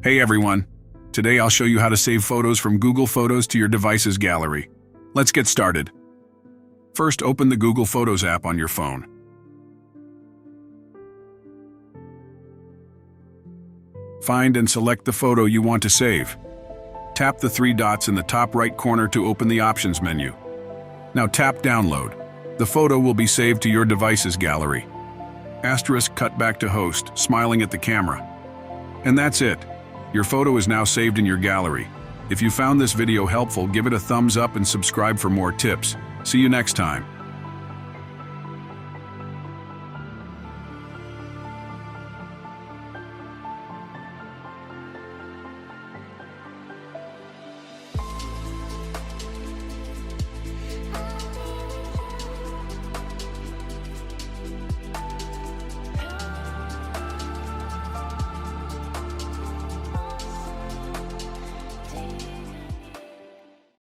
Hey everyone! Today I'll show you how to save photos from Google Photos to your device's gallery. Let's get started. First, open the Google Photos app on your phone. Find and select the photo you want to save. Tap the three dots in the top right corner to open the Options menu. Now tap Download. The photo will be saved to your device's gallery. Cut back to host, smiling at the camera. And that's it. Your photo is now saved in your gallery. If you found this video helpful, give it a thumbs up and subscribe for more tips. See you next time.